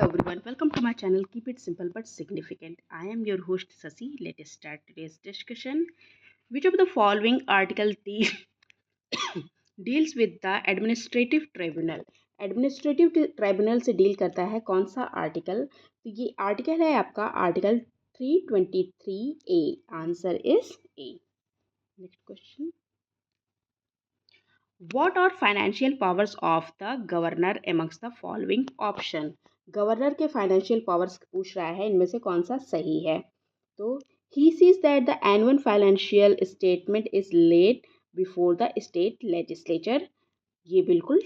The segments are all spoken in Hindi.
everyone, welcome to my channel. Keep it simple but significant. I am your host Sasi. Let's start today's discussion. Which of the following article deals with the administrative tribunal? Administrative tribunal से डील करता है कौन सा आर्टिकल? तो ये आर्टिकल है आपका article 323A. Answer is a. Next question. What are financial powers of the governor amongst the following option? Governor के फाइनेंशियल पावर्स पूछ रहा है, इनमें से कौन सा सही है? तो he sees that the annual financial statement is laid before the state legislature. ये बिल्कुल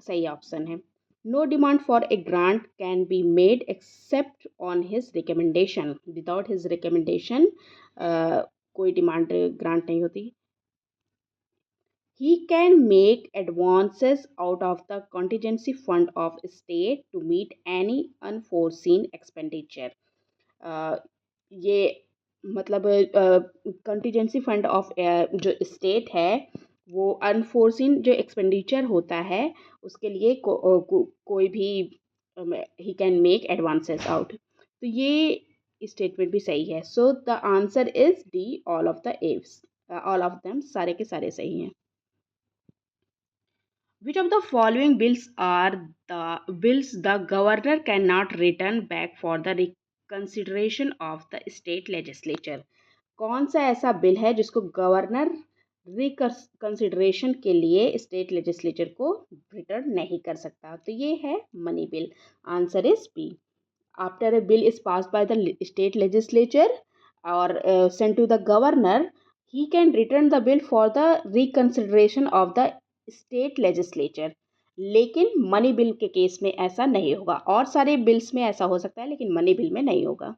सही ऑप्शन है. No demand for a grant can be made except on his recommendation. Without his recommendation कोई डिमांड ग्रांट नहीं होती. He can make advances out of the contingency fund of state to meet any unforeseen expenditure. ये मतलब कंटीजेंसी फंड ऑफ जो स्टेट है वो अनफोर्सिन जो एक्सपेंडिचर होता है उसके लिए कोई भी he can make advances out. तो ये स्टेटमेंट भी सही है. So the answer is D. All of them सारे के सारे सही हैं. Which of the following bills are the bills the governor cannot return back for the reconsideration of the state legislature? कौन सा ऐसा बिल है जिसको गवर्नर रिकंसिडरेशन के लिए स्टेट लेजिस्लेचर को रिटर्न नहीं कर सकता? तो ये है money bill. Answer is B. After a bill is passed by the state legislature और sent to the governor, he can return the bill for the reconsideration of the state legislature. लेकिन मनी बिल के केस में ऐसा नहीं होगा. और सारे बिल्स में ऐसा हो सकता है लेकिन मनी बिल में नहीं होगा.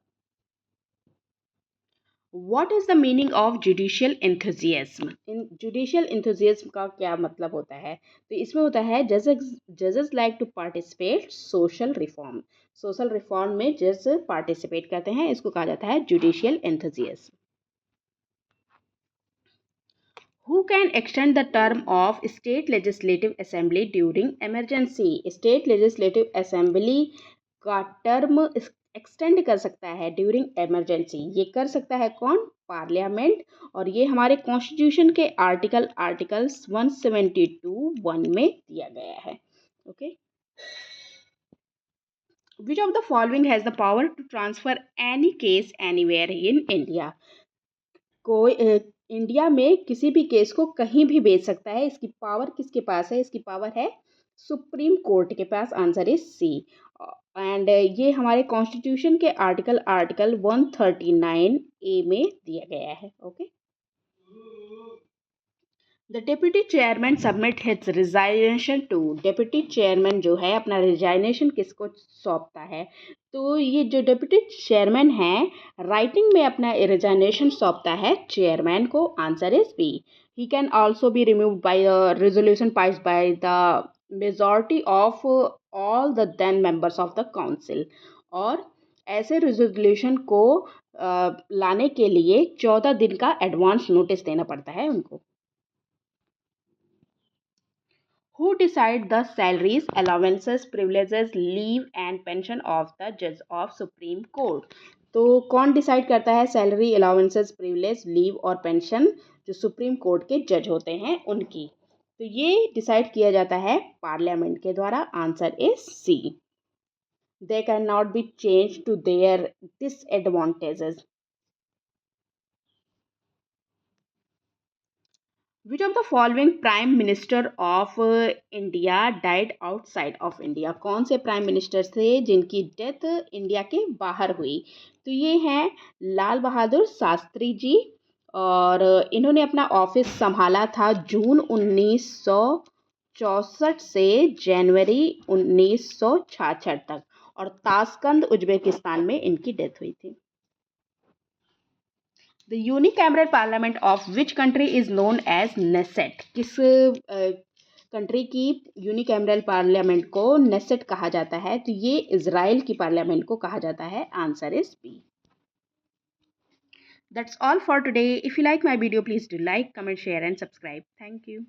What is the meaning of judicial enthusiasm? In judicial enthusiasm का क्या मतलब होता है? तो इसमें होता है जजेस like to participate social reform. Social reform में जज पार्टिसिपेट करते हैं, इसको कहा जाता है judicial enthusiasm. Who can extend the term of state legislative assembly during emergency? State legislative assembly का टर्म एक्सटेंड कर सकता है ड्यूरिंग इमरजेंसी. ये कर सकता है कौन? पार्लियामेंट. और ये हमारे कॉन्स्टिट्यूशन के आर्टिकल्स 172(1) में दिया गया है. Okay. Which of the following has the power to transfer any case anywhere in India? कोई इंडिया में किसी भी केस को कहीं भी भेज सकता है. इसकी पावर किसके पास है? इसकी पावर है सुप्रीम कोर्ट के पास. Answer is C. एंड ये हमारे कॉन्स्टिट्यूशन के आर्टिकल 139A में दिया गया है. Okay. The deputy chairman submit his resignation to. Deputy chairman जो है अपना रिजाइनेशन किसको सौंपता है? तो ये जो डेप्यूटी चेयरमैन है राइटिंग में अपना रिजाइनेशन सौंपता है चेयरमैन को. Answer is B. He can also be removed by the resolution passed by the majority of all the then members of the council. और ऐसे रेजोल्यूशन को लाने के लिए 14 दिन का एडवांस नोटिस देना पड़ता है उनको. Who decide the salaries, allowances, privileges, leave and pension of the judge of Supreme Court? तो कौन डिसाइड करता है सैलरी, अलाउंसेस, प्रिविलेज, लीव और पेंशन जो सुप्रीम कोर्ट के जज होते हैं उनकी? तो ये डिसाइड किया जाता है पार्लियामेंट के द्वारा. Answer is C. They can not be change to their disadvantages. Which of the following Prime Minister of India died outside of India? कौन से प्राइम मिनिस्टर थे जिनकी डेथ इंडिया के बाहर हुई? तो ये हैं लाल बहादुर शास्त्री जी. और इन्होंने अपना ऑफिस संभाला था जून 1964 से जनवरी 1966 तक. और ताशकंद उज्बेकिस्तान में इनकी डेथ हुई थी. The unicameral parliament of which country is known as Knesset? किस कंट्री की यूनिकैमरल पार्लियामेंट को नेसेट कहा जाता है? तो ये इजराइल की पार्लियामेंट को कहा जाता है. Answer is B. That's all for today. If you like my video, please do like, comment, share and subscribe. Thank you.